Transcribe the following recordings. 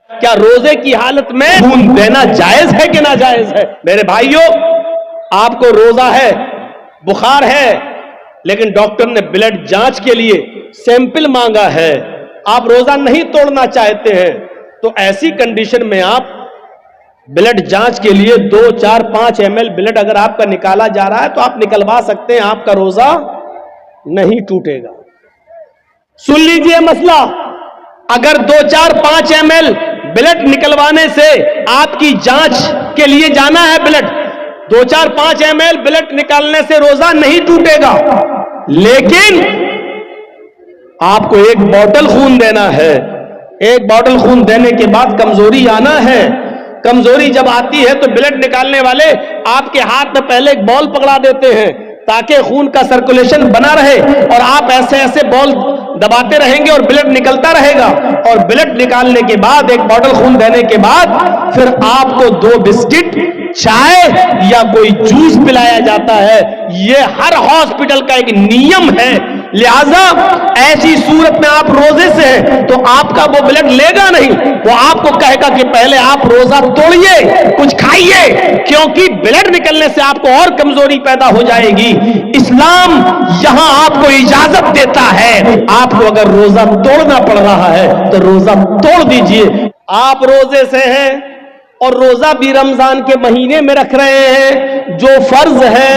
کیا روزے کی حالت میں خون دینا جائز ہے کہ ناجائز ہے؟ میرے بھائیوں، آپ کو روزہ ہے، بخار ہے، لیکن ڈاکٹر نے بلڈ جانچ کے لیے سیمپل مانگا ہے، آپ روزہ نہیں توڑنا چاہتے ہیں، تو ایسی کنڈیشن میں آپ بلڈ جانچ کے لیے 2 4 5 ml بلڈ اگر آپ کا نکالا جا رہا ہے تو آپ نکلوا سکتے ہیں، آپ کا روزہ نہیں ٹوٹے گا۔ سن لیجئے مسئلہ، اگر 2 4 5 ml بلڈ نکلوانے سے آپ کی جانچ کے لیے جانا ہے، بلڈ 2 4 5 ml بلڈ نکالنے سے روزہ نہیں ٹوٹے گا، لیکن آپ کو 1 بوتل خون دینا ہے، 1 بوتل خون دینے کے بعد کمزوری آنا ہے، کمزوری جب آتی ہے تو بلڈ نکالنے والے آپ کے ہاتھ میں پہلے ایک بال پکڑا دیتے ہیں تاکہ خون کا سرکولیشن بنا رہے، اور آپ ایسے ایسے بال دباتے رہیں گے اور بلڈ نکلتا رہے گا، اور بلڈ نکالنے کے بعد 1 بوتل خون دینے کے بعد پھر آپ کو 2 بسکٹ، چائے یا کوئی جوس پلایا جاتا ہے۔ یہ ہر ہاسپٹل کا ایک نیم ہے، لہذا ایسی صورت میں آپ روزے سے ہیں تو آپ کا وہ بلڈ لے گا نہیں، وہ آپ کو کہے گا کہ پہلے آپ روزہ توڑیے، کچھ کھائیے، کیونکہ بلڈ نکلنے سے آپ کو اور کمزوری پیدا ہو جائے گی۔ اسلام یہاں آپ کو اجازت دیتا ہے، آپ کو اگر روزہ توڑنا پڑ رہا ہے تو روزہ توڑ دیجئے۔ آپ روزے سے ہیں اور روزہ بھی رمضان کے مہینے میں رکھ رہے ہیں جو فرض ہے،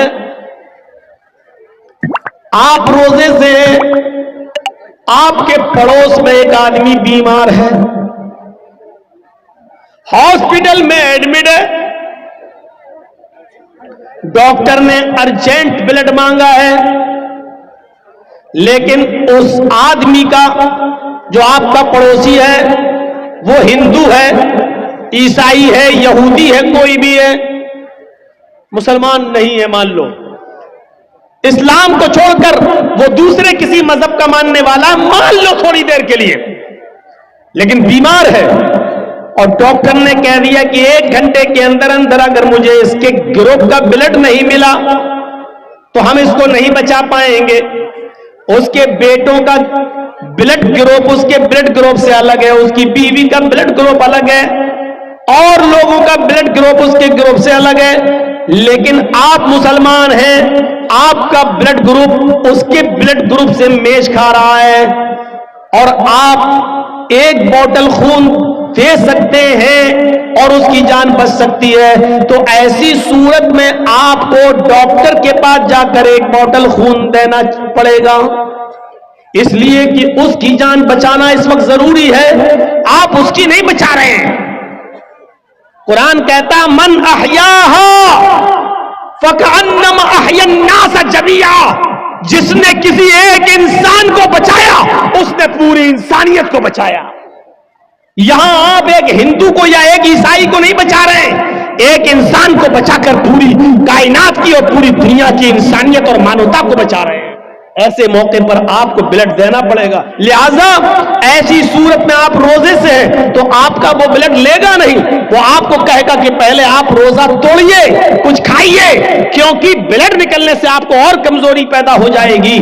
آپ روزے سے ہیں، آپ کے پڑوس میں ایک آدمی بیمار ہے، ہاسپٹل میں ایڈمٹ ہے، ڈاکٹر نے ارجنٹ بلڈ مانگا ہے، لیکن اس آدمی کا جو آپ کا پڑوسی ہے وہ ہندو ہے، عیسائی ہے، یہودی ہے، کوئی بھی ہے، مسلمان نہیں ہے، مان لو اسلام کو چھوڑ کر وہ دوسرے کسی مذہب کا ماننے والا، مان لو تھوڑی دیر کے لیے، لیکن بیمار ہے، اور ڈاکٹر نے کہہ دیا کہ 1 گھنٹے کے اندر اندر اگر مجھے اس کے گروپ کا بلڈ نہیں ملا تو ہم اس کو نہیں بچا پائیں گے۔ اس کے بیٹوں کا بلڈ گروپ اس کے بلڈ گروپ سے الگ ہے، اس کی بیوی کا بلڈ گروپ الگ ہے، اور لوگوں کا بلڈ گروپ اس کے گروپ سے الگ ہے، لیکن آپ مسلمان ہیں، آپ کا بلڈ گروپ اس کے بلڈ گروپ سے میچ کھا رہا ہے، اور آپ 1 بوتل خون دے سکتے ہیں اور اس کی جان بچ سکتی ہے، تو ایسی صورت میں آپ کو ڈاکٹر کے پاس جا کر 1 بوتل خون دینا پڑے گا، اس لیے کہ اس کی جان بچانا اس وقت ضروری ہے، آپ اس کی نہیں بچا رہے ہیں۔ قرآن کہتا من احیاہا فکأنما احیا الناس جميعا، جس نے کسی ایک انسان کو بچایا اس نے پوری انسانیت کو بچایا۔ یہاں آپ ایک ہندو کو یا ایک عیسائی کو نہیں بچا رہے، ایک انسان کو بچا کر پوری کائنات کی اور پوری دنیا کی انسانیت اور مانوتا کو بچا رہے ہیں۔ ایسے موقع پر آپ کو بلڈ دینا پڑے گا، لہذا ایسی صورت میں آپ روزے سے ہیں تو آپ کا وہ بلڈ لے گا نہیں، وہ آپ کو کہے گا کہ پہلے آپ روزہ توڑیے، کچھ کھائیے، کیونکہ بلڈ نکلنے سے آپ کو اور کمزوری پیدا ہو جائے گی۔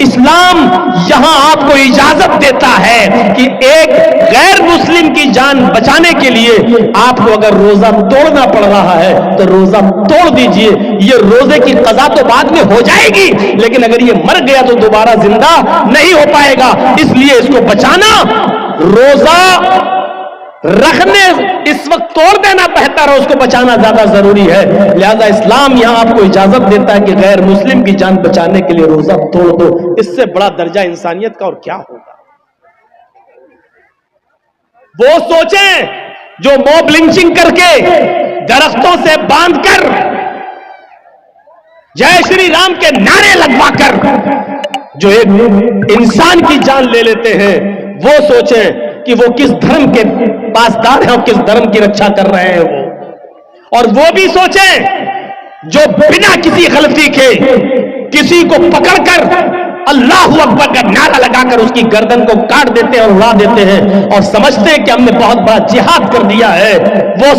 اسلام یہاں آپ کو اجازت دیتا ہے کہ ایک غیر مسلم کی جان بچانے کے لیے آپ کو اگر روزہ توڑنا پڑ رہا ہے تو روزہ توڑ دیجئے۔ یہ روزے کی قضا تو بعد میں ہو جائے گی، لیکن اگر یہ مر گیا تو دوبارہ زندہ نہیں ہو پائے گا، اس لیے اس کو بچانا، روزہ رکھنے اس وقت توڑ دینا بہتر ہے، اس کو بچانا زیادہ ضروری ہے، لہذا اسلام یہاں آپ کو اجازت دیتا ہے کہ غیر مسلم کی جان بچانے کے لیے روزہ توڑ دو۔ اس سے بڑا درجہ انسانیت کا اور کیا ہوگا؟ وہ سوچیں جو موب لنچنگ کر کے درختوں سے باندھ کر جے شری رام کے نعرے لگوا کر جو ایک انسان کی جان لے لیتے ہیں، وہ سوچیں کہ وہ کس دھرم کے پاسدار ہیں اور کس دھرم کی رکشا کر رہے ہیں وہ، اور وہ بھی سوچیں جو بنا کسی غلطی کے کسی کو پکڑ کر اللہ اکبر کا نعرہ لگا کر اس کی گردن کو کاٹ دیتے ہیں اور اڑا دیتے ہیں اور سمجھتے ہیں کہ ہم نے بہت بڑا جہاد کر دیا ہے۔ وہ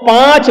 5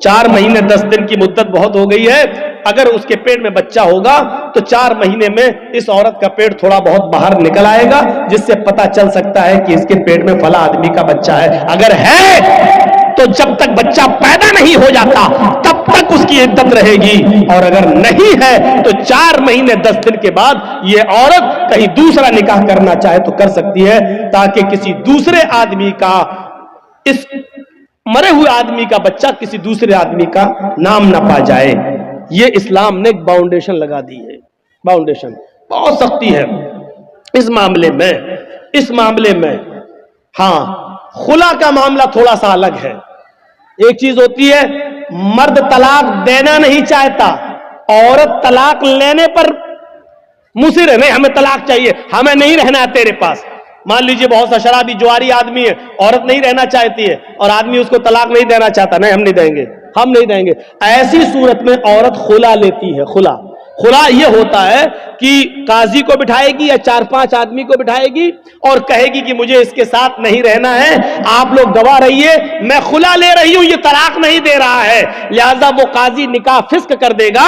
4 مہینے 10 دن کی مدت بہت ہو گئی ہے. اگر اس کے پیٹ میں بچہ ہوگا تو 4 مہینے میں اس عورت کا پیٹ تھوڑا بہت باہر نکل آئے گا, جس سے پتا چل سکتا ہے کہ اس کے پیٹ میں فلاں آدمی کا بچہ ہے. اگر ہے تو جب تک بچہ پیدا نہیں ہو جاتا تب تک اس کی عدت رہے گی, اور اگر نہیں ہے تو 4 مہینے 10 دن کے بعد یہ عورت کہیں دوسرا نکاح کرنا چاہے تو کر سکتی ہے, تاکہ کسی دوسرے آدمی کا, اس مرے ہوئے آدمی کا بچہ کسی دوسرے آدمی کا نام نہ پا جائے. یہ اسلام نے ایک باؤنڈیشن لگا دی ہے, باؤنڈیشن بہت سختی ہے اس معاملے میں. ہاں, خلا کا معاملہ تھوڑا سا الگ ہے. ایک چیز ہوتی ہے مرد طلاق دینا نہیں چاہتا, عورت طلاق لینے پر مصر ہے, نہیں ہمیں طلاق چاہیے, ہمیں نہیں رہنا ہے تیرے پاس. مان لیجئے بہت سا شرابی جواری آدمی ہے, عورت نہیں رہنا چاہتی ہے اور آدمی اس کو طلاق نہیں دینا چاہتا, نہیں ہم نہیں دیں گے. ایسی صورت میں عورت خلا لیتی ہے. خلا یہ ہوتا ہے کہ قاضی کو بٹھائے گی یا 4-5 آدمی کو بٹھائے گی اور کہے گی کہ مجھے اس کے ساتھ نہیں رہنا ہے, آپ لوگ گواہ رہیے, میں خلا لے رہی ہوں, یہ طلاق نہیں دے رہا ہے. لہذا وہ قاضی نکاح فسخ کر دے گا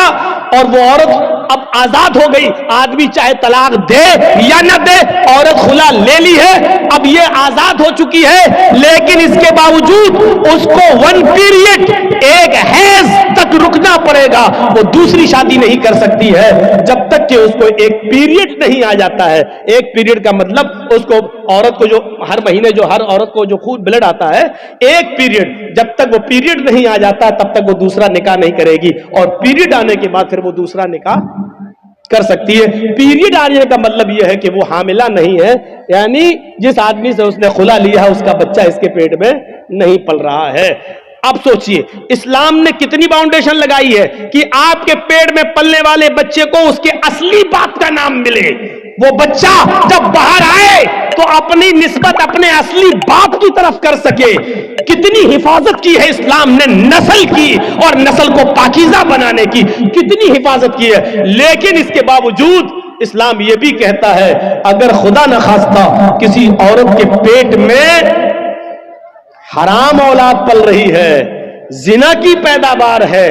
اور وہ عورت اب آزاد ہو گئی. آدمی چاہے طلاق دے یا نہ دے, عورت خلا لے لی ہے, اب یہ آزاد ہو چکی ہے, لیکن اس کے باوجود اس کو 1 پیریڈ, ایک حیض تک رکنا پڑے گا. وہ دوسری شادی نہیں کر سکتی ہے جب تک کہ اس کو ایک پیریڈ نہیں آ جاتا ہے. ایک پیریڈ کا مطلب اس کو, عورت کو جو ہر مہینے جو ہر عورت کو جو خون بلڈ آتا ہے, ایک پیریڈ, جب تک وہ پیریڈ نہیں آ جاتا تب تک وہ دوسرا نکاح نہیں کرے گی, اور پیریڈ آنے کے بعد پھر وہ دوسرا نکاح کر سکتی ہے. پیریڈ آنے کا مطلب یہ ہے کہ وہ حاملہ نہیں ہے, یعنی جس آدمی سے اس نے خلا لیا ہے اس کا بچہ اس کے پیٹ میں نہیں پل رہا ہے. اب سوچئے اسلام نے کتنی باؤنڈیشن لگائی ہے کہ آپ کے پیٹ میں پلنے والے بچے کو اس کے اصلی باپ کا نام ملے. وہ بچہ جب باہر آئے تو اپنی نسبت اپنے اصلی باپ کی طرف کر سکے. کتنی حفاظت کی ہے اسلام نے نسل کی, اور نسل کو پاکیزہ بنانے کی کتنی حفاظت کی ہے. لیکن اس کے باوجود اسلام یہ بھی کہتا ہے اگر خدا نخواستہ کسی عورت کے پیٹ میں حرام اولاد پل رہی ہے, زنا کی پیداوار ہے,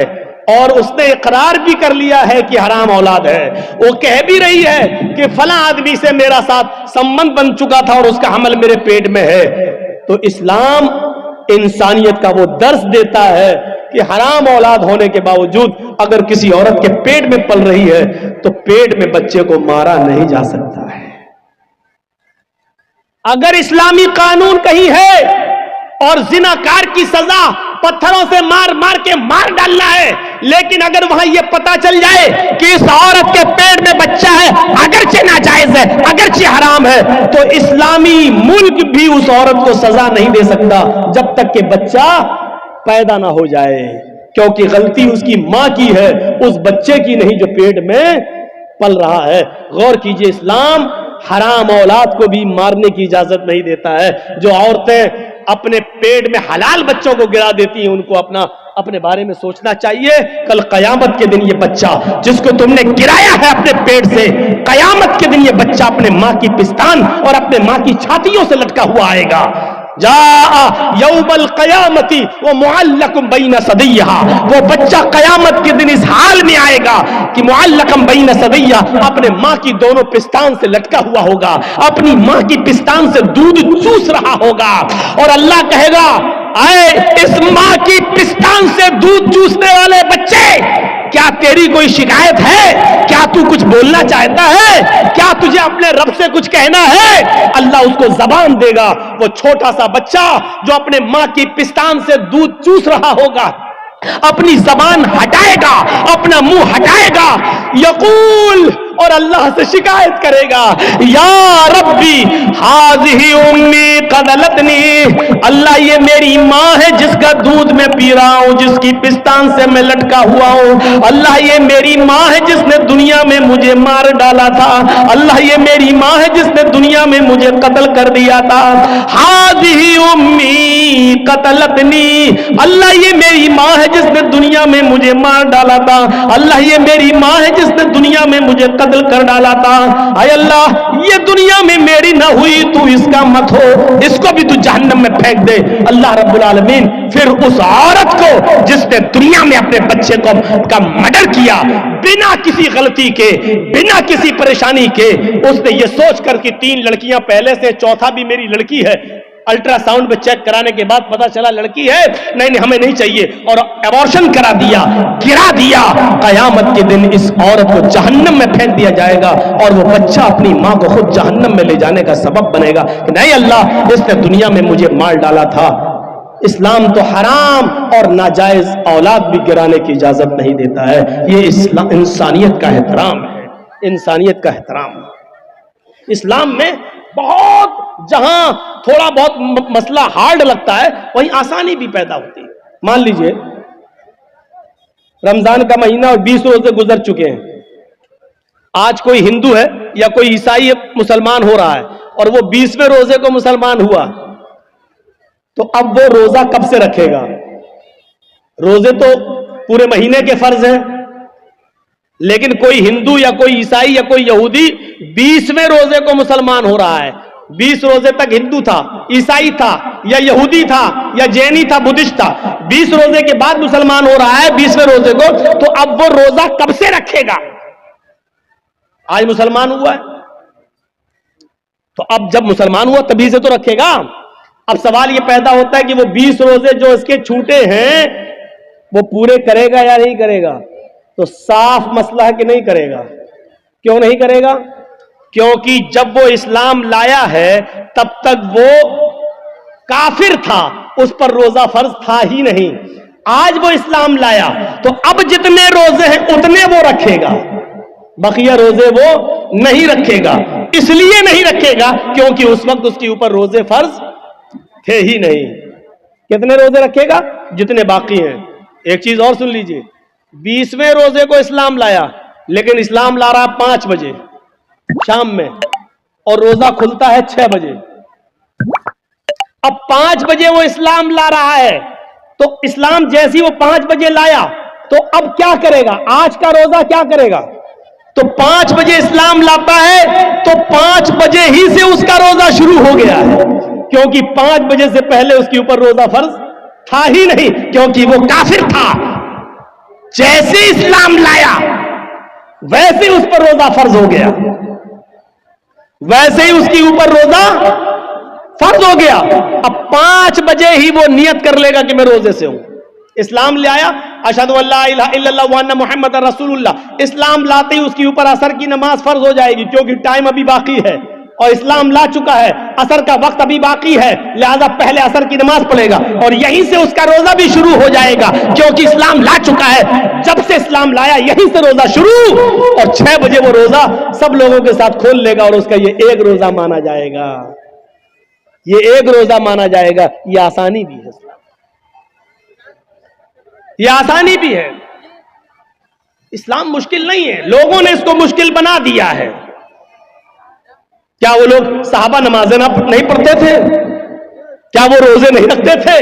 اور اس نے اقرار بھی کر لیا ہے کہ حرام اولاد ہے, وہ کہہ بھی رہی ہے کہ فلاں آدمی سے میرا ساتھ سمبند بن چکا تھا اور اس کا حمل میرے پیٹ میں ہے, تو اسلام انسانیت کا وہ درس دیتا ہے کہ حرام اولاد ہونے کے باوجود اگر کسی عورت کے پیٹ میں پل رہی ہے تو پیٹ میں بچے کو مارا نہیں جا سکتا ہے. اگر اسلامی قانون کہیں ہے اور زناکار کی سزا پتھروں سے مار کے مار ڈالنا ہے, لیکن اگر وہاں یہ پتا چل جائے کہ اس عورت کے پیٹ میں بچہ ہے, اگرچہ ناجائز ہے, اگرچہ حرام ہے, تو اسلامی ملک بھی اس عورت کو سزا نہیں دے سکتا جب تک کہ بچہ پیدا نہ ہو جائے, کیونکہ غلطی اس کی ماں کی ہے, اس بچے کی نہیں جو پیٹ میں پل رہا ہے. غور کیجئے, اسلام حرام اولاد کو بھی مارنے کی اجازت نہیں دیتا ہے. جو عورتیں اپنے پیٹ میں حلال بچوں کو گرا دیتی ہیں ان کو اپنے بارے میں سوچنا چاہیے. کل قیامت کے دن یہ بچہ جس کو تم نے گرایا ہے اپنے پیٹ سے, قیامت کے دن یہ بچہ اپنے ماں کی پستان اور اپنے ماں کی چھاتیوں سے لٹکا ہوا آئے گا. جاء یوم القیامت ومعلق بین ثدیہا, وہ بچہ قیامت کے دن اس حال میں آئے گا کہ معلق بین ثدیہا, اپنے ماں کی دونوں پستان سے لٹکا ہوا ہوگا, اپنی ماں کی پستان سے دودھ چوس رہا ہوگا, اور اللہ کہے گا اے اس ماں کی پستان سے دودھ چوسنے والے بچے, کیا تیری کوئی شکایت ہے؟ کیا تو کچھ بولنا چاہتا ہے؟ کیا تجھے اپنے رب سے کچھ کہنا ہے؟ اللہ اس کو زبان دے گا. وہ چھوٹا سا بچہ جو اپنے ماں کی پستان سے دودھ چوس رہا ہوگا اپنی زبان ہٹائے گا, اپنا منہ ہٹائے گا, یقول, اور اللہ سے شکایت کرے گا, یا ربی ہاذہ امی قدلتنی, اللہ یہ میری ماں ہے جس کا دودھ میں پی رہا ہوں, جس کی پستان سے میں لٹکا ہوا ہوں, اللہ یہ میری ماں ہے جس نے دنیا میں مجھے مار ڈالا تھا, اللہ یہ میری ماں ہے جس نے دنیا میں مجھے قتل کر دیا تھا, ہاذہ امی قتلتنی, اللہ یہ میری ماں ہے جس نے دنیا میں مجھے مار ڈالا تھا, اللہ یہ میری ماں ہے جس نے دنیا میں مجھے قتل کر ڈالا تھا. اے اللہ یہ دنیا میں میری نہ ہوئی تو اس کا مت ہو, اس کو بھی تو جہنم میں پھینک دے. اللہ رب العالمین پھر اس عورت کو جس نے دنیا میں اپنے بچے کا مرڈر کیا بنا کسی غلطی کے, بنا کسی پریشانی کے, اس نے یہ سوچ کر کہ 3 لڑکیاں پہلے سے, چوتھا بھی میری لڑکی ہے, الٹرا ساؤنڈ پہ چیک کرانے کے بعد پتا چلا لڑکی ہے, نہیں ہمیں نہیں چاہیے, اور ایبورشن کرا دیا, گرا دیا. قیامت کے دن اس عورت کو جہنم میں پھینک دیا جائے گا اور وہ بچہ اپنی ماں کو خود جہنم میں لے جانے کا سبب بنے گا کہ نہیں اللہ اس نے دنیا میں مجھے مار ڈالا تھا. اسلام تو حرام اور ناجائز اولاد بھی گرانے کی اجازت نہیں دیتا ہے. یہ انسانیت کا احترام ہے, انسانیت کا احترام. اسلام میں بہت جہاں تھوڑا بہت مسئلہ ہارڈ لگتا ہے وہیں آسانی بھی پیدا ہوتی ہے. مان لیجئے رمضان کا مہینہ اور 20 روزے گزر چکے ہیں. آج کوئی ہندو ہے یا کوئی عیسائی مسلمان ہو رہا ہے اور وہ 20ویں روزے کو مسلمان ہوا, تو اب وہ روزہ کب سے رکھے گا؟ روزے تو پورے مہینے کے فرض ہیں, لیکن کوئی ہندو یا کوئی عیسائی یا کوئی یہودی 20ویں روزے کو مسلمان ہو رہا ہے. 20 روزے تک ہندو تھا, عیسائی تھا, یا یہودی تھا, یا جینی تھا, بدھسٹ تھا. 20 روزے کے بعد مسلمان ہو رہا ہے 20ویں روزے کو, تو اب وہ روزہ کب سے رکھے گا؟ آج مسلمان ہوا ہے تو اب جب مسلمان ہوا تبھی سے تو رکھے گا. اب سوال یہ پیدا ہوتا ہے کہ وہ 20 روزے جو اس کے چھوٹے ہیں وہ پورے کرے گا یا نہیں کرے گا؟ تو صاف مسئلہ ہے کہ نہیں کرے گا. کیوں نہیں کرے گا؟ کیونکہ جب وہ اسلام لایا ہے تب تک وہ کافر تھا, اس پر روزہ فرض تھا ہی نہیں. آج وہ اسلام لایا تو اب جتنے روزے ہیں اتنے وہ رکھے گا, بقیہ روزے وہ نہیں رکھے گا. اس لیے نہیں رکھے گا کیونکہ اس وقت اس کے اوپر روزے فرض تھے ہی نہیں. کتنے روزے رکھے گا؟ جتنے باقی ہیں. ایک چیز اور سن لیجئے, 20ویں روزے کو اسلام لایا, لیکن اسلام لا رہا 5 بجے شام میں اور روزہ کھلتا ہے 6 بجے. اب 5 بجے وہ اسلام لا رہا ہے, تو اسلام جیسی وہ 5 بجے لایا تو اب کیا کرے گا؟ آج کا روزہ کیا کرے گا؟ تو 5 بجے اسلام لاتا ہے تو 5 بجے ہی سے اس کا روزہ شروع ہو گیا ہے, کیونکہ 5 بجے سے پہلے اس کے اوپر روزہ فرض تھا ہی نہیں, کیونکہ وہ کافر تھا. جیسے اسلام لایا ویسے اس پر روزہ فرض ہو گیا, ویسے ہی اس کے اوپر روزہ فرض ہو گیا. اب 5 بجے ہی وہ نیت کر لے گا کہ میں روزے سے ہوں. اسلام لے آیا, اشہدو ان لا الہ الا اللہ وان محمد رسول اللہ, اسلام لاتے ہی اس کے اوپر عصر کی نماز فرض ہو جائے گی, کیونکہ ٹائم ابھی باقی ہے اور اسلام لا چکا ہے, عصر کا وقت ابھی باقی ہے, لہذا پہلے عصر کی نماز پڑھے گا اور یہیں سے اس کا روزہ بھی شروع ہو جائے گا, کیونکہ اسلام لا چکا ہے. جب سے اسلام لایا یہیں سے روزہ شروع, اور 6 بجے وہ روزہ سب لوگوں کے ساتھ کھول لے گا اور اس کا یہ ایک روزہ مانا جائے گا. یہ ایک روزہ مانا جائے گا. یہ آسانی بھی ہے, یہ آسانی بھی ہے. اسلام مشکل نہیں ہے, لوگوں نے اس کو مشکل بنا دیا ہے. کیا وہ لوگ صحابہ نمازیں نہیں پڑھتے تھے؟ کیا وہ روزے نہیں رکھتے تھے؟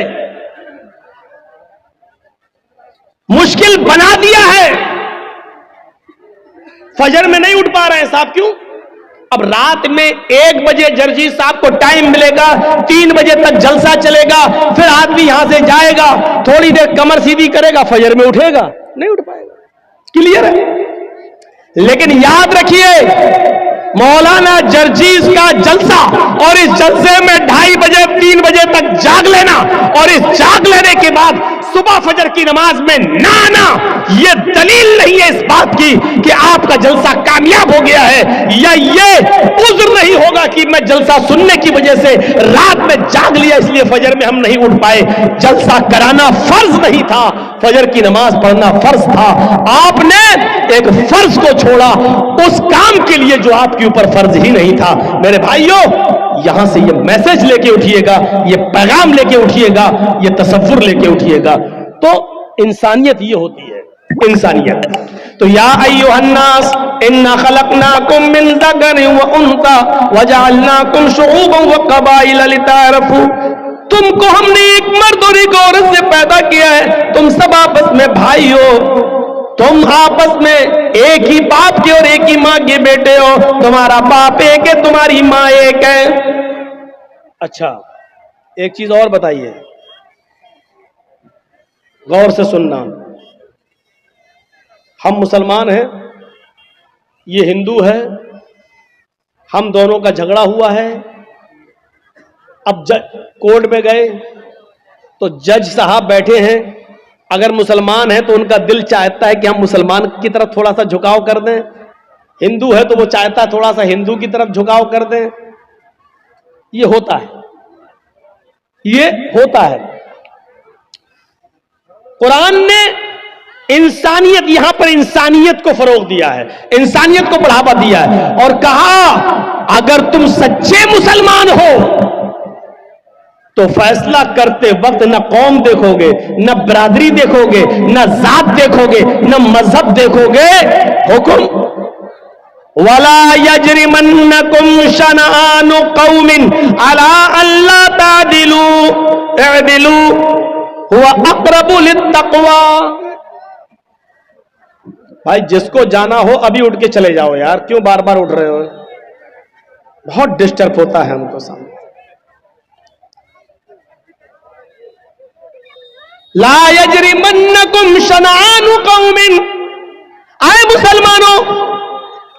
مشکل بنا دیا ہے. فجر میں نہیں اٹھ پا رہے ہیں صاحب, کیوں؟ اب رات میں 1 بجے جرجی صاحب کو ٹائم ملے گا, 3 بجے تک جلسہ چلے گا, پھر آدمی یہاں سے جائے گا, تھوڑی دیر کمر سیدھی کرے گا, فجر میں اٹھے گا؟ نہیں اٹھ پائے گا. کلیئر ہے. لیکن یاد رکھیے مولانا جرجیز کا جلسہ اور اس جلسے میں 2:30 بجے 3 بجے تک جاگ لینا اور اس جاگ لینے کے بعد صبح فجر کی نماز میں نہ آنا, یہ دلیل نہیں ہے اس بات کی کہ آپ کا جلسہ کامیاب ہو گیا ہے, یا یہ عذر نہیں ہوگا کہ میں جلسہ سننے کی وجہ سے رات میں جاگ لیا اس لیے فجر میں ہم نہیں اٹھ پائے. جلسہ کرانا فرض نہیں تھا, فجر کی نماز پڑھنا فرض تھا. آپ نے ایک فرض کو چھوڑا اس کام کے لیے جو آپ کے اوپر فرض ہی نہیں تھا. میرے بھائیوں, یہاں سے یہ میسج لے کے اٹھیے گا, یہ پیغام لے کے اٹھیے گا, یہ تصور لے کے اٹھیے گا. تو انسانیت یہ ہوتی ہے, انسانیت. تو یا ایھا الناس انا خلقناکم من ذکر و انثی وجعلناکم شعوبا وقبائل لتعارفوا, تم کو ہم نے ایک مرد اور ایک عورت سے پیدا کیا ہے, تم سب آپس میں بھائی ہو, تم آپس میں ایک ہی باپ کے اور ایک ہی ماں کے بیٹے ہو, تمہارا باپ ایک ہے, تمہاری ماں ایک ہے. اچھا ایک چیز اور بتائیے, غور سے سننا. ہم مسلمان ہیں, یہ ہندو ہے, ہم دونوں کا جھگڑا ہوا ہے. اب کورٹ میں گئے تو جج صاحب بیٹھے ہیں, اگر مسلمان ہیں تو ان کا دل چاہتا ہے کہ ہم مسلمان کی طرف تھوڑا سا جھکاؤ کر دیں, ہندو ہے تو وہ چاہتا ہے تھوڑا سا ہندو کی طرف جھکاؤ کر دیں. یہ ہوتا ہے, یہ ہوتا ہے. قرآن نے انسانیت, یہاں پر انسانیت کو فروغ دیا ہے, انسانیت کو بڑھاوا دیا ہے, اور کہا اگر تم سچے مسلمان ہو تو فیصلہ کرتے وقت نہ قوم دیکھو گے, نہ برادری دیکھو گے, نہ ذات دیکھو گے, نہ مذہب دیکھو گے. حکم وَلَا يَجْرِمَنَّكُمْ شَنَآنُ قَوْمٍ عَلَىٰ أَلَّا تَعْدِلُوا اعْدِلُوا هُوَ أَقْرَبُ لِلتَّقْوَىٰ. بھائی جس کو جانا ہو ابھی اٹھ کے چلے جاؤ یار, کیوں بار بار اٹھ رہے ہو؟ بہت ڈسٹرب ہوتا ہے ہم کو سامنے. لا یجرمنکم شنآن قوم, اے مسلمانوں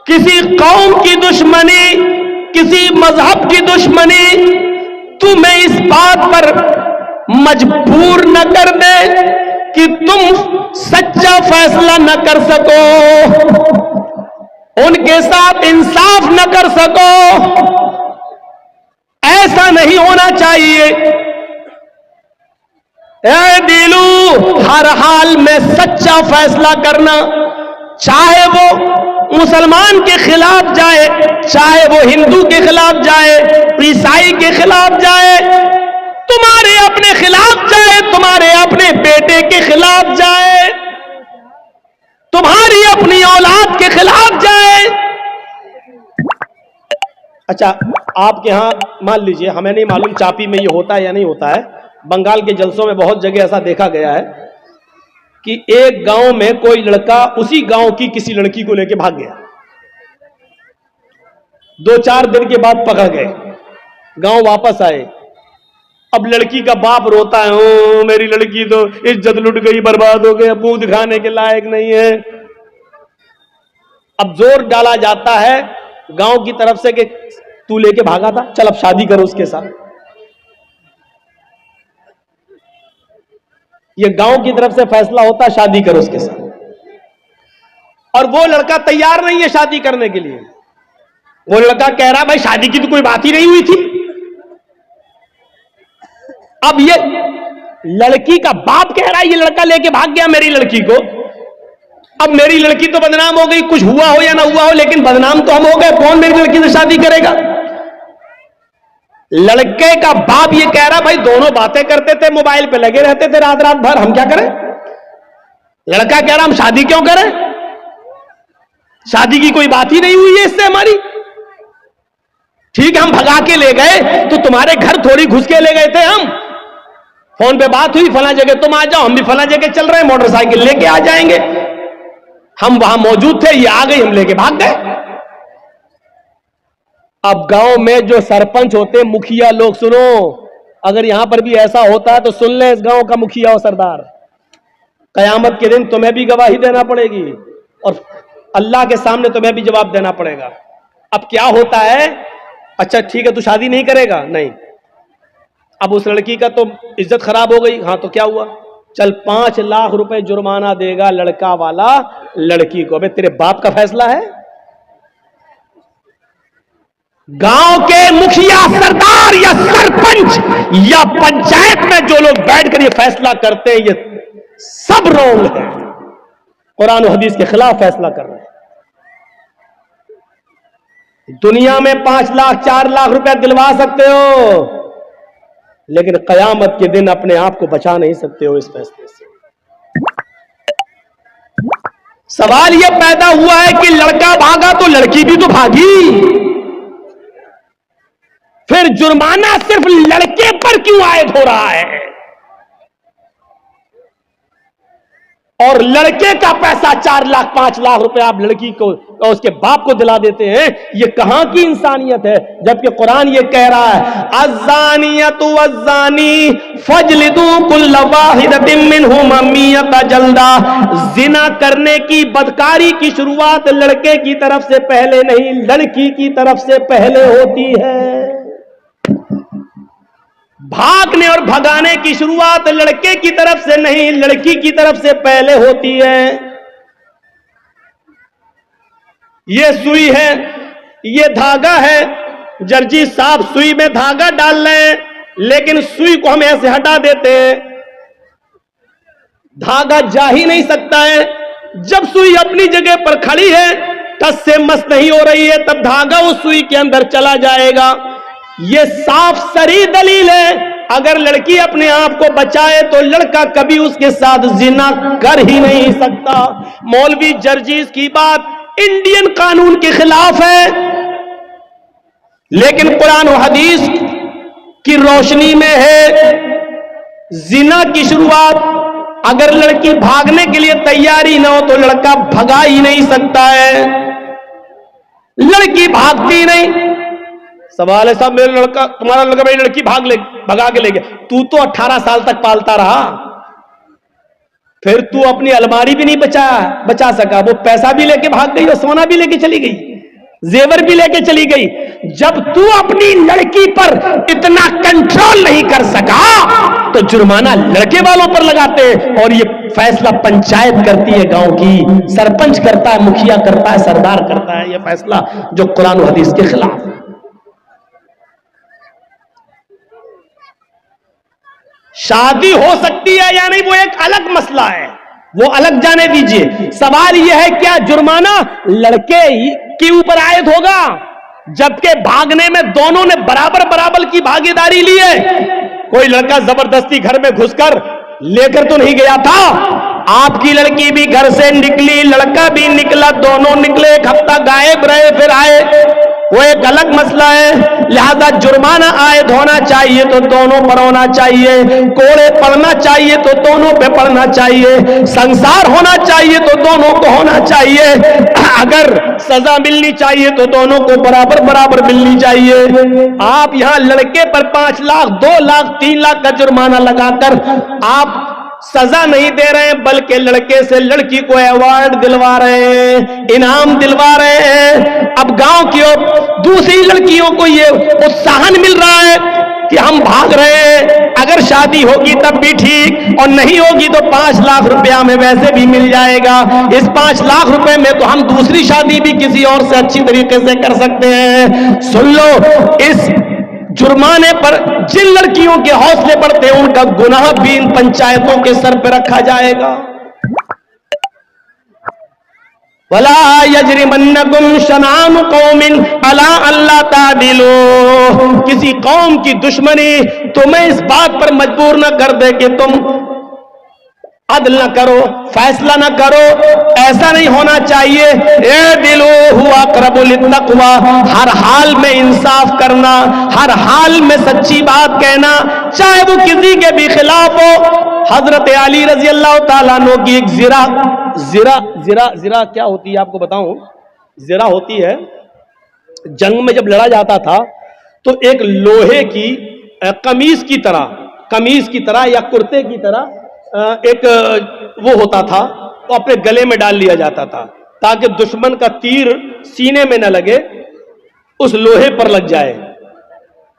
کسی قوم کی دشمنی, کسی مذہب کی دشمنی تمہیں اس بات پر مجبور نہ کر دے کہ تم سچا فیصلہ نہ کر سکو, ان کے ساتھ انصاف نہ کر سکو. ایسا نہیں ہونا چاہیے. اعدلوا, ہر حال میں سچا فیصلہ کرنا, چاہے وہ مسلمان کے خلاف جائے, چاہے وہ ہندو کے خلاف جائے, عیسائی کے خلاف جائے, تمہارے اپنے خلاف جائے, تمہارے اپنے بیٹے کے خلاف جائے, تمہاری اپنی اولاد کے خلاف جائے. اچھا آپ کے ہاں مان لیجئے, ہمیں نہیں معلوم چاپی میں یہ ہوتا ہے یا نہیں ہوتا ہے, بنگال کے جلسوں میں بہت جگہ ایسا دیکھا گیا ہے کہ ایک گاؤں میں کوئی لڑکا اسی گاؤں کی کسی لڑکی کو لے کے بھاگ گیا, 2-4 دن کے بعد پکڑ گئے, گاؤں واپس آئے. اب لڑکی کا باپ روتا ہے, او میری لڑکی تو عزت لٹ گئی, برباد ہو گئی, منہ دکھانے کے لائق نہیں ہے. اب زور ڈالا جاتا ہے گاؤں کی طرف سے کہ تو لے کے بھاگا تھا, چل اب شادی کرو اس کے ساتھ. یہ گاؤں کی طرف سے فیصلہ ہوتا ہے شادی کرو اس کے ساتھ, اور وہ لڑکا تیار نہیں ہے شادی کرنے کے لیے. وہ لڑکا کہہ رہا بھائی شادی کی تو کوئی بات ہی نہیں ہوئی تھی. اب یہ لڑکی کا باپ کہہ رہا ہے یہ لڑکا لے کے بھاگ گیا میری لڑکی کو, اب میری لڑکی تو بدنام ہو گئی, کچھ ہوا ہو یا نہ ہوا ہو لیکن بدنام تو ہم ہو گئے, کون میری لڑکی سے شادی کرے گا؟ لڑکے کا باپ یہ کہہ رہا بھائی دونوں باتیں کرتے تھے, موبائل پہ لگے رہتے تھے رات رات بھر, ہم کیا کریں؟ لڑکا کہہ رہا ہم شادی کیوں کریں, شادی کی کوئی بات ہی نہیں ہوئی ہے اس سے ہماری. ٹھیک ہے ہم بھگا کے لے گئے تو تمہارے گھر تھوڑی گھس کے لے گئے تھے, ہم فون پہ بات ہوئی فلاں جگہ تم آ جاؤ, ہم بھی فلاں جگہ چل رہے ہیں, موٹر سائیکل لے کے آ جائیں گے, ہم وہاں موجود تھے, یہ آ گئی, ہم لے کے بھاگ گئے. اب گاؤں میں جو سرپنچ ہوتے, مکھیا لوگ, سنو, اگر یہاں پر بھی ایسا ہوتا ہے تو سن لیں اس گاؤں کا مکھیا اور سردار, قیامت کے دن تمہیں بھی گواہی دینا پڑے گی اور اللہ کے سامنے تمہیں بھی جواب دینا پڑے گا. اب کیا ہوتا ہے, اچھا ٹھیک ہے تو شادی نہیں کرے گا, نہیں, اب اس لڑکی کا تو عزت خراب ہو گئی, ہاں تو کیا ہوا, چل 5 لاکھ روپے جرمانہ دے گا لڑکا والا لڑکی کو. ابے تیرے باپ کا فیصلہ ہے؟ گاؤں کے مکھیا, سردار یا سرپنچ یا پنچایت میں جو لوگ بیٹھ کر یہ فیصلہ کرتے ہیں یہ سب رونگ ہے, قرآن و حدیث کے خلاف فیصلہ کر رہے ہیں. دنیا میں 5 لاکھ 4 لاکھ روپے دلوا سکتے ہو لیکن قیامت کے دن اپنے آپ کو بچا نہیں سکتے ہو اس فیصلے سے. سوال یہ پیدا ہوا ہے کہ لڑکا بھاگا تو لڑکی بھی تو بھاگی, پھر جرمانہ صرف لڑکے پر کیوں عائد ہو رہا ہے؟ اور لڑکے کا پیسہ 4 لاکھ 5 لاکھ روپے آپ لڑکی کو اور اس کے باپ کو دلا دیتے ہیں. یہ کہاں کی انسانیت ہے؟ جبکہ قرآن یہ کہہ رہا ہے الزانیۃ والزانی فاجلدوا کل واحد منہما 100 جلدہ. زنا کرنے کی بدکاری کی شروعات لڑکے کی طرف سے پہلے نہیں، لڑکی کی طرف سے پہلے ہوتی ہے. بھاگنے اور بھگانے کی شروعات لڑکے کی طرف سے نہیں، لڑکی کی طرف سے پہلے ہوتی ہے. یہ سوئی ہے، یہ دھاگا ہے. جرجی صاحب سوئی میں دھاگا ڈال رہے ہیں لیکن سوئی کو ہم ایسے ہٹا دیتے ہیں، دھاگا جا ہی نہیں سکتا ہے. جب سوئی اپنی جگہ پر کھڑی ہے، ٹس سے مس نہیں ہو رہی ہے، تب دھاگا اس سوئی کے اندر چلا جائے گا. یہ صاف صریح دلیل ہے اگر لڑکی اپنے آپ کو بچائے تو لڑکا کبھی اس کے ساتھ زنا کر ہی نہیں سکتا. مولوی جرجیز کی بات انڈین قانون کے خلاف ہے، لیکن قرآن و حدیث کی روشنی میں ہے. زنا کی شروعات اگر لڑکی بھاگنے کے لیے تیاری نہ ہو تو لڑکا بھگا ہی نہیں سکتا ہے. لڑکی بھاگتی نہیں. سوال ہے صاحب میرا لڑکا، تمہارا لڑکا میری لڑکی بھگا کے لے گیا، تو 18 سال تک پالتا رہا، پھر تو اپنی الماری بھی نہیں بچا سکا. وہ پیسہ بھی لے کے بھاگ گئی اور سونا بھی لے کے چلی گئی، زیور بھی لے کے چلی گئی. جب تو اپنی لڑکی پر اتنا کنٹرول نہیں کر سکا تو جرمانہ لڑکے والوں پر لگاتے. اور یہ فیصلہ پنچایت کرتی ہے، گاؤں کی سرپنچ کرتا ہے، مکھیا کرتا ہے، سردار کرتا ہے یہ فیصلہ جو قرآن و حدیث کے خلاف. شادی ہو سکتی ہے یا نہیں وہ ایک الگ مسئلہ ہے، وہ الگ جانے دیجئے. سوال یہ ہے کیا جرمانہ لڑکے کے اوپر عائد ہوگا؟ جبکہ بھاگنے میں دونوں نے برابر کی بھاگیداری لی ہے. کوئی لڑکا زبردستی گھر میں گھس کر لے کر تو نہیں گیا تھا. آپ کی لڑکی بھی گھر سے نکلی، لڑکا بھی نکلا، دونوں نکلے، 1 ہفتہ غائب رہے پھر آئے، وہ ایک الگ مسئلہ ہے. لہذا جرمانہ عائد ہونا چاہیے تو دونوں پر ہونا چاہیے، کوڑے پڑنا چاہیے تو دونوں پہ پڑنا چاہیے، سنسار ہونا چاہیے تو دونوں کو ہونا چاہیے. اگر سزا ملنی چاہیے تو دونوں کو برابر ملنی چاہیے. آپ یہاں لڑکے پر 5 لاکھ 2 لاکھ 3 لاکھ کا جرمانہ لگا کر آپ سزا نہیں دے رہے ہیں، بلکہ لڑکے سے لڑکی کو ایوارڈ دلوا رہے ہیں، انعام دلوا رہے ہیں. اب گاؤں کی دوسری لڑکیوں کو یہ اتساہن مل رہا ہے کہ ہم بھاگ رہے ہیں، اگر شادی ہوگی تب بھی ٹھیک، اور نہیں ہوگی تو 5 لاکھ روپیہ ہمیں ویسے بھی مل جائے گا. اس 5 لاکھ روپے میں تو ہم دوسری شادی بھی کسی اور سے اچھی طریقے سے کر سکتے ہیں. سن لو، اس جرمانے پر جن لڑکیوں کے حوصلے بڑھتے ہیں ان کا گناہ بھی ان پنچایتوں کے سر پہ رکھا جائے گا. وَلَا يَجْرِمَنَّكُمْ شَنَآنُ قَوْمٍ عَلَىٰ أَلَّا تَعْدِلُوا. کسی قوم کی دشمنی تمہیں اس بات پر مجبور نہ کر دے کہ تم عدل نہ کرو، فیصلہ نہ کرو. ایسا نہیں ہونا چاہیے. اعدلوا هو اقرب للتقوى. ہر حال میں انصاف کرنا، ہر حال میں سچی بات کہنا، چاہے وہ کسی کے بھی خلاف ہو. حضرت علی رضی اللہ تعالیٰ عنہ کی ایک زرہ کیا ہوتی ہے آپ کو بتاؤں؟ زرہ ہوتی ہے، جنگ میں جب لڑا جاتا تھا تو ایک لوہے کی قمیص کی طرح یا کرتے کی طرح ایک وہ ہوتا تھا، وہ اپنے گلے میں ڈال لیا جاتا تھا تاکہ دشمن کا تیر سینے میں نہ لگے، اس لوہے پر لگ جائے.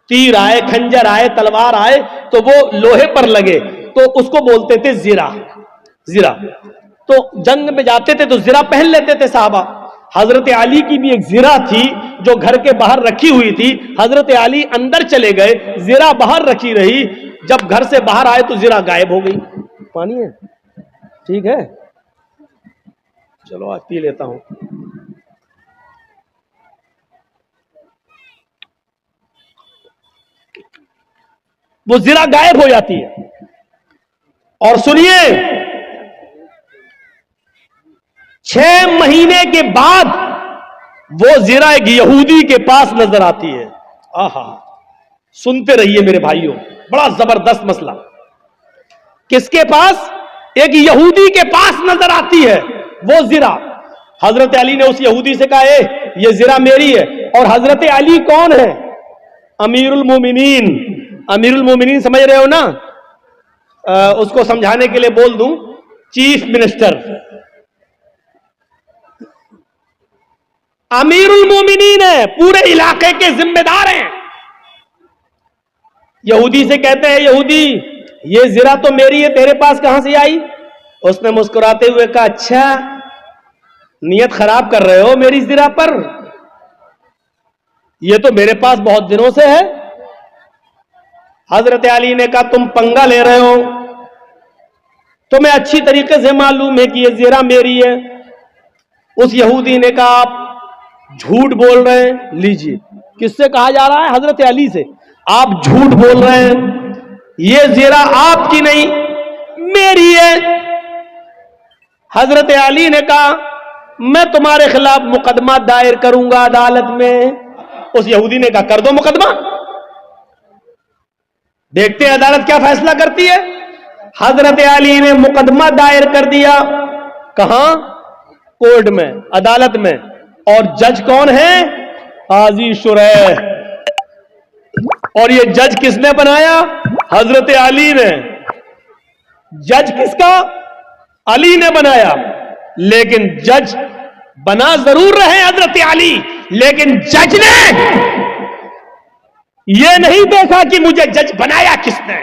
تیر آئے، کھنجر آئے، تلوار آئے تو وہ لوہے پر لگے، تو اس کو بولتے تھے زرہ. تو جنگ میں جاتے تھے تو زرہ پہن لیتے تھے صحابہ. حضرت علی کی بھی ایک زرہ تھی جو گھر کے باہر رکھی ہوئی تھی. حضرت علی اندر چلے گئے، زرہ باہر رکھی رہی. جب گھر سے باہر آئے تو زرہ غائب ہو گئی. پانی ہے؟ ٹھیک ہے، چلو آج پی لیتا ہوں. وہ زرہ غائب ہو جاتی ہے. اور سنیے، 6 مہینے کے بعد وہ زرہ ایک یہودی کے پاس نظر آتی ہے. آہا، سنتے رہیے میرے بھائیوں، بڑا زبردست مسئلہ. کس کے پاس؟ ایک یہودی کے پاس نظر آتی ہے وہ زرا. حضرت علی نے اس یہودی سے کہا یہ زرا میری ہے. اور حضرت علی کون ہے؟ امیر المومنین. امیر المومنین سمجھ رہے ہو نا؟ اس کو سمجھانے کے لیے بول دوں، چیف منسٹر. امیر المومنین ہے، پورے علاقے کے ذمہ دار ہیں. یہودی سے کہتے ہیں یہودی یہ زرا تو میری ہے، تیرے پاس کہاں سے آئی؟ اس نے مسکراتے ہوئے کہا اچھا نیت خراب کر رہے ہو میری زرا پر، یہ تو میرے پاس بہت دنوں سے ہے. حضرت علی نے کہا تم پنگا لے رہے ہو، تمہیں اچھی طریقے سے معلوم ہے کہ یہ زرا میری ہے. اس یہودی نے کہا آپ جھوٹ بول رہے ہیں. لیجیے، کس سے کہا جا رہا ہے؟ حضرت علی سے. آپ جھوٹ بول رہے ہیں، یہ زرا آپ کی نہیں میری ہے. حضرت علی نے کہا میں تمہارے خلاف مقدمہ دائر کروں گا عدالت میں. اس یہودی نے کہا کر دو مقدمہ، دیکھتے ہیں عدالت کیا فیصلہ کرتی ہے. حضرت علی نے مقدمہ دائر کر دیا. کہاں؟ کورٹ میں، عدالت میں. اور جج کون ہے؟ قاضی شریح. اور یہ جج کس نے بنایا؟ حضرت علی نے. جج کس کا؟ علی نے بنایا. لیکن جج بنا ضرور رہے حضرت علی، لیکن جج نے یہ نہیں دیکھا کہ مجھے جج بنایا کس نے.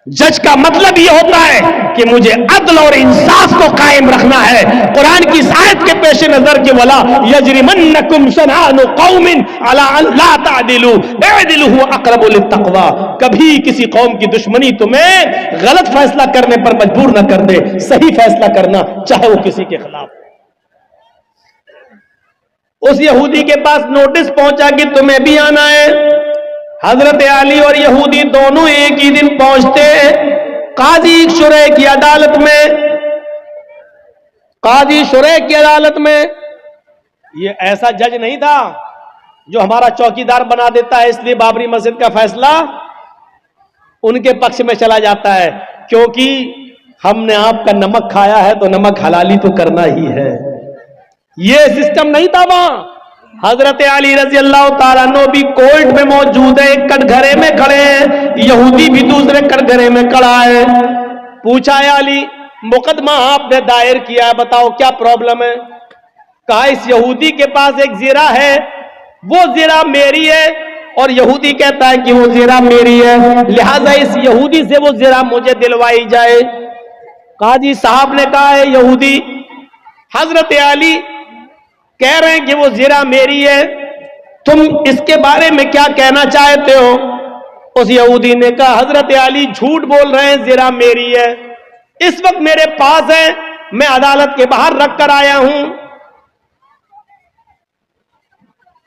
جج کا مطلب یہ ہوتا ہے کہ مجھے عدل اور انصاف کو قائم رکھنا ہے. قرآن کی اس آیت کے پیش نظر کہ وَلَا يَجْرِمَنَّكُمْ شَنَآنُ قَوْمٍ عَلَىٰ أَن لَا تَعْدِلُوا اعْدِلُوا هُوَ أَقْرَبُ لِلتَّقْوَىٰ. کبھی کسی قوم کی دشمنی تمہیں غلط فیصلہ کرنے پر مجبور نہ کر دے. صحیح فیصلہ کرنا چاہے وہ کسی کے خلاف. اس یہودی کے پاس نوٹس پہنچا کہ تمہیں بھی آنا ہے. حضرت علی اور یہودی دونوں ایک ہی دن پہنچتے قاضی شریح کی عدالت میں. قاضی شریح کی عدالت میں. یہ ایسا جج نہیں تھا جو ہمارا چوکیدار بنا دیتا ہے اس لیے بابری مسجد کا فیصلہ ان کے پکش میں چلا جاتا ہے کیونکہ ہم نے آپ کا نمک کھایا ہے تو نمک حلالی تو کرنا ہی ہے. یہ سسٹم نہیں تھا وہاں. حضرت علی رضی اللہ تعالیٰ عنہ بھی کورٹ میں موجود ہے، ایک کٹگھرے میں کھڑے ہیں، یہودی بھی دوسرے کٹگھرے میں کھڑا ہے. پوچھا ہے علی مقدمہ آپ نے دائر کیا ہے، بتاؤ کیا پرابلم ہے؟ کہا اس یہودی کے پاس ایک زرا ہے، وہ زرا میری ہے. اور یہودی کہتا ہے کہ وہ زرا میری ہے، لہذا اس یہودی سے وہ زرا مجھے دلوائی جائے. قاضی صاحب نے کہا ہے یہودی حضرت علی کہہ رہے ہیں کہ وہ زرا میری ہے، تم اس کے بارے میں کیا کہنا چاہتے ہو؟ اس یہودی نے کہا حضرت علی جھوٹ بول رہے ہیں، زرا میری ہے، اس وقت میرے پاس ہے، میں عدالت کے باہر رکھ کر آیا ہوں.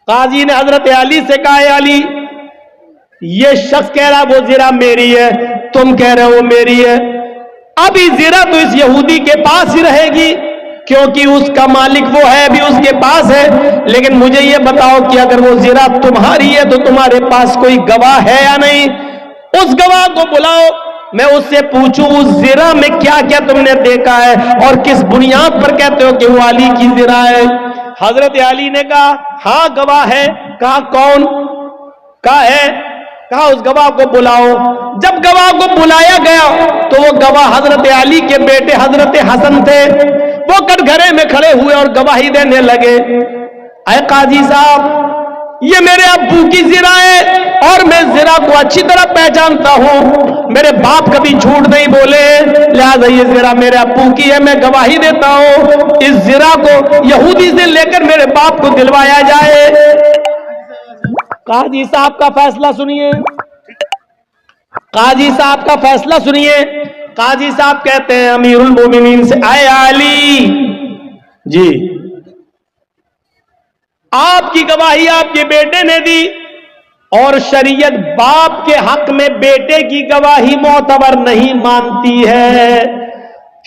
قاضی نے حضرت علی سے کہا اے علی یہ شخص کہہ رہا وہ زرا میری ہے، تم کہہ رہے ہو میری ہے. ابھی زرا تو اس یہودی کے پاس ہی رہے گی کیونکہ اس کا مالک وہ ہے، بھی اس کے پاس ہے. لیکن مجھے یہ بتاؤ کہ اگر وہ زرا تمہاری ہے تو تمہارے پاس کوئی گواہ ہے یا نہیں؟ اس گواہ کو بلاؤ، میں اس سے پوچھوں اس زرا میں کیا کیا تم نے دیکھا ہے اور کس بنیاد پر کہتے ہو کہ وہ علی کی زرا ہے. حضرت علی نے کہا ہاں گواہ ہے. کہا کون؟ کہا ہے. کہا اس گواہ کو بلاؤ. جب گواہ کو بلایا گیا تو وہ گواہ حضرت علی کے بیٹے حضرت حسن تھے. وہ کٹگھرے میں کھڑے ہوئے اور گواہی دینے لگے. اے قاضی صاحب یہ میرے ابو کی زرا ہے اور میں زرا کو اچھی طرح پہچانتا ہوں، میرے باپ کبھی جھوٹ نہیں بولے، لہذا یہ زرا میرے ابو کی ہے، میں گواہی دیتا ہوں اس زرا کو یہودی سے لے کر میرے باپ کو دلوایا جائے. قاضی صاحب کا فیصلہ سنیے. قاضی صاحب کا فیصلہ سنیے. قاضی صاحب کہتے ہیں امیر المومنین سے اے علی جی آپ کی گواہی آپ کے بیٹے نے دی اور شریعت باپ کے حق میں بیٹے کی گواہی معتبر نہیں مانتی ہے.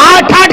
8-8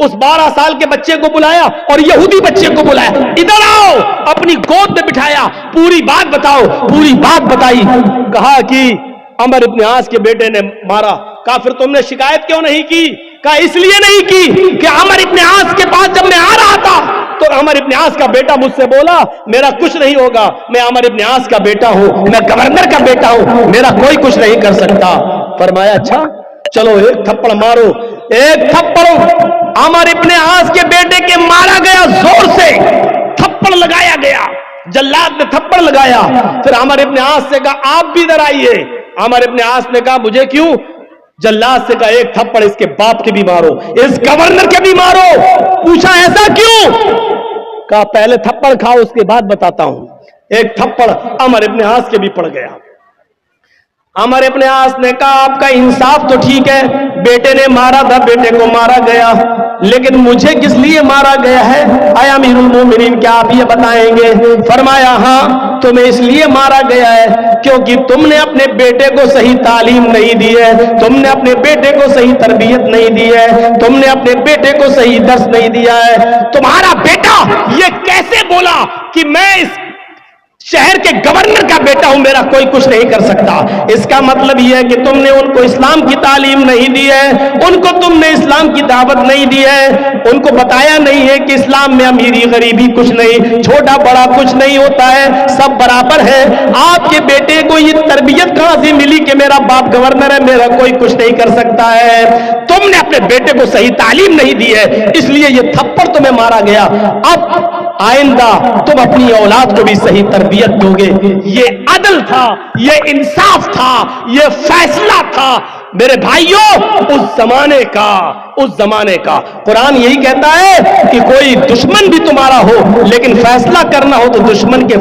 اس 12 سال کے بچے کو بلایا اور یہودی بچے کو بلایا, ادھر آؤ, اپنی گود میں بٹھایا, پوری بات بتاؤ. پوری بات بتائی. کہا کہ عمر ابن عاص کے بیٹے نے مارا. کہا پھر تم نے شکایت کیوں نہیں کی؟ کہا اس لیے نہیں کی کہ عمر ابن عاص کے پاس جب میں آ رہا تھا تو عمر ابن عاص کا بیٹا مجھ سے بولا میرا کچھ نہیں ہوگا, میں عمر ابن عاص کا بیٹا ہوں, میں گورنر کا بیٹا ہوں, میرا کوئی کچھ نہیں کر سکتا. فرمایا اچھا چلو ایک تھپڑ مارو. ایک تھپڑ عمر ابن عاص کے بیٹے کے مارا گیا, زور سے تھپڑ لگایا گیا, جلاد نے تھپڑ لگایا. پھر عمر ابن عاص سے کہا آپ بھی ادھر آئیے. عمر ابن عاص نے کہا مجھے کیوں؟ جلاد سے کہا ایک تھپڑ اس کے باپ کے بھی مارو, اس گورنر کے بھی مارو. پوچھا ایسا کیوں؟ کہا پہلے تھپڑ کھاؤ اس کے بعد بتاتا ہوں. ایک تھپڑ عمر ابن عاص کے بھی پڑ گیا. عمر ابن عاص نے کہا آپ کا انصاف تو ٹھیک ہے, بیٹے نے مارا تھا, بیٹے کو مارا گیا, لیکن مجھے کس لیے مارا گیا ہے اے امیر المومنین, کیا آپ یہ بتائیں گے؟ فرمایا ہاں تمہیں اس لیے مارا گیا ہے کیونکہ تم نے اپنے بیٹے کو صحیح تعلیم نہیں دی ہے, تم نے اپنے بیٹے کو صحیح تربیت نہیں دی ہے, تم نے اپنے بیٹے کو صحیح درس نہیں دیا ہے. تمہارا بیٹا یہ کیسے بولا کہ میں اس شہر کے گورنر کا بیٹا ہوں, میرا کوئی کچھ نہیں کر سکتا؟ اس کا مطلب یہ ہے کہ تم نے ان کو اسلام کی تعلیم نہیں دی ہے, ان کو تم نے اسلام کی دعوت نہیں دی ہے, ان کو بتایا نہیں ہے کہ اسلام میں امیری غریبی کچھ نہیں, چھوٹا بڑا کچھ نہیں ہوتا ہے, سب برابر ہے. آپ کے بیٹے کو یہ تربیت کہاں سے ملی کہ میرا باپ گورنر ہے, میرا کوئی کچھ نہیں کر سکتا ہے؟ تم نے اپنے بیٹے کو صحیح تعلیم نہیں دی ہے, اس لیے یہ تھپڑ تمہیں مارا گیا. اب آئندہ تم اپنی اولاد کو بھی صحیح تربیت دو گے. یہ عدل تھا, یہ انصاف تھا, یہ فیصلہ تھا میرے بھائیوں اس زمانے کا. قرآن یہی کہتا ہے کہ کوئی دشمن بھی تمہارا ہو لیکن فیصلہ کرنا ہو تو دشمن کے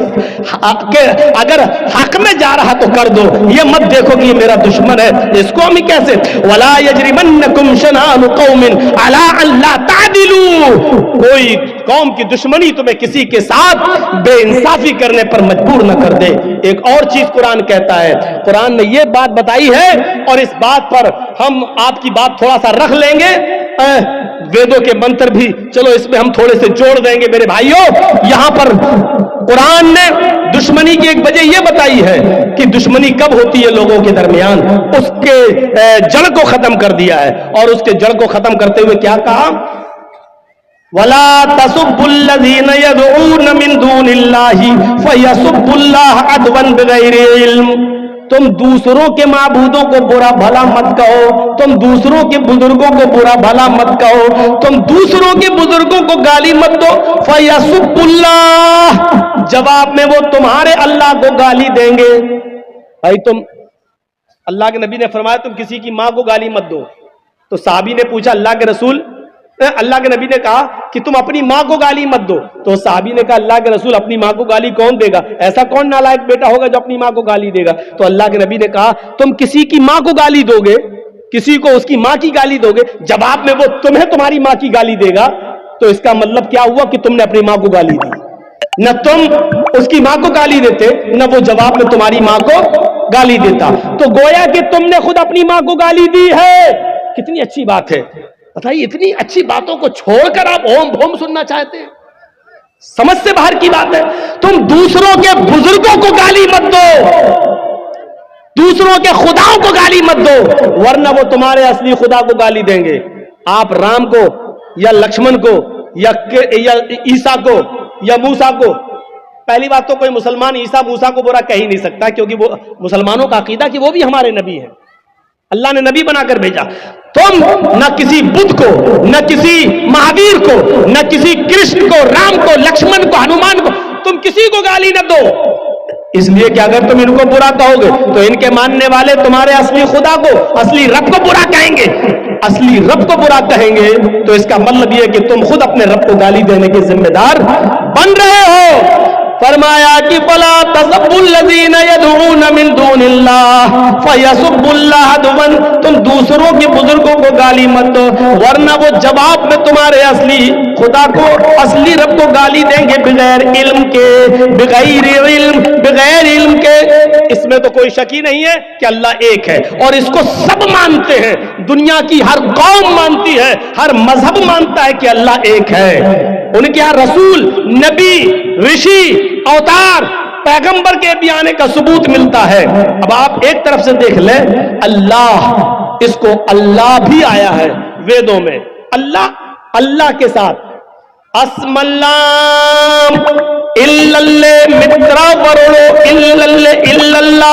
اگر حق میں جا رہا تو کر دو, یہ مت دیکھو کہ یہ میرا دشمن ہے. اس کو ہم کیسے وَلَا يَجْرِمَنَّكُمْ شَنَآنُ قَوْمٍ عَلَىٰ أَلَّا تَعْدِلُوا, کوئی قوم کی دشمنی تمہیں کسی کے ساتھ بے انصافی کرنے پر مجبور نہ کر دے. ایک اور چیز قرآن کہتا ہے, قرآن نے یہ بات بتائی ہے اور اس بات پر ہم آپ کی بات تھوڑا سا رکھ لیں گے, ویدوں کے منتر بھی چلو اس میں ہم تھوڑے سے جوڑ دیں گے میرے بھائیوں. یہاں پر قرآن نے دشمنی کی ایک وجہ یہ بتائی ہے کہ دشمنی کب ہوتی ہے لوگوں کے درمیان, اس کے جڑ کو ختم کر دیا ہے. اور اس کے جڑ کو ختم کرتے ہوئے کیا کہا؟ وَلَا تَسُبُّوا الَّذِينَ يَدْعُونَ مِن دُونِ اللَّهِ فَيَسُبُّوا اللَّهَ عَدْوًا بِغَيْرِ عِلْمٍ. تم دوسروں کے معبودوں کو برا بھلا مت کہو, تم دوسروں کے بزرگوں کو برا بھلا مت کہو, تم دوسروں کے بزرگوں کو گالی مت دو. فَيَسُبُّوا اللَّهَ, جواب میں وہ تمہارے اللہ کو گالی دیں گے. بھائی تم, اللہ کے نبی نے فرمایا تم کسی کی ماں کو گالی مت دو. تو صحابی نے پوچھا اللہ کے رسول, اللہ کے نبی نے کہا کہ تم اپنی ماں کو گالی مت دو. تو صحابی نے کہا اللہ کے رسول اپنی ماں کو گالی کون دے گا, ایسا کون نالائق بیٹا ہوگا جو اپنی ماں کو گالی دے گا. تو اللہ کے نبی نے کہا تم کسی کی ماں کو گالی دو گے, کسی کو اس کی ماں کی گالی دو گے, جواب میں وہ تمہیں تمہاری ماں کی گالی دے گا, تو اس کا مطلب کیا ہوا کہ تم نے اپنی ماں کو گالی دی. نہ تم اس کی ماں کو گالی دیتے, نہ وہ جواب میں تمہاری ماں کو گالی دیتا. تو گویا کہ تم نے خود اپنی ماں کو گالی دی ہے. کتنی اچھی بات ہے, بتائیے اتنی اچھی باتوں کو چھوڑ کر آپ اوم بھوم سننا چاہتے ہیں, سمجھ سے باہر کی بات ہے. تم دوسروں کے بزرگوں کو گالی مت دو, دوسروں کے خداؤں کو گالی مت دو, ورنہ وہ تمہارے اصلی خدا کو گالی دیں گے. آپ رام کو یا لکشمن کو یا عیسیٰ کو یا موسیٰ کو, پہلی بات تو کوئی مسلمان عیسیٰ موسیٰ کو برا کہہ ہی نہیں سکتا کیونکہ وہ مسلمانوں کا عقیدہ کہ وہ بھی ہمارے نبی ہیں, اللہ نے نبی بنا کر بھیجا. تم نہ کسی بدھ کو, نہ کسی مہاویر کو, نہ کسی کرشن کو, رام کو, لکشمن کو, ہنومان کو, تم کسی کو گالی نہ دو. اس لیے کہ اگر تم ان کو برا کہو گے تو ان کے ماننے والے تمہارے اصلی خدا کو, اصلی رب کو برا کہیں گے. اصلی رب کو برا کہیں گے تو اس کا مطلب یہ کہ تم خود اپنے رب کو گالی دینے کے ذمہ دار بن رہے ہو. فرمایا کہ فلا تسبوا الذین یدعون من دون اللہ فیسبوا اللہ عدوا، تم دوسروں کے بزرگوں کو گالی مت دو ورنہ وہ جواب میں تمہارے اصلی خدا کو، اصلی رب کو گالی دیں گے بغیر علم کے، بغیر علم کے۔ اس میں تو کوئی شک ہی نہیں ہے کہ اللہ ایک ہے، اور اس کو سب مانتے ہیں، دنیا کی ہر قوم مانتی ہے، ہر مذہب مانتا ہے کہ اللہ ایک ہے۔ ان کے یہاں رسول، نبی، رشی، اوتار، پیغمبر کے بھی آنے کا ثبوت ملتا ہے۔ اب آپ ایک طرف سے دیکھ لیں، اللہ، اس کو اللہ بھی آیا ہے ویدوں میں، اللہ کے ساتھ اسم اللہ الا اللہ مترا ورڑو الا اللہ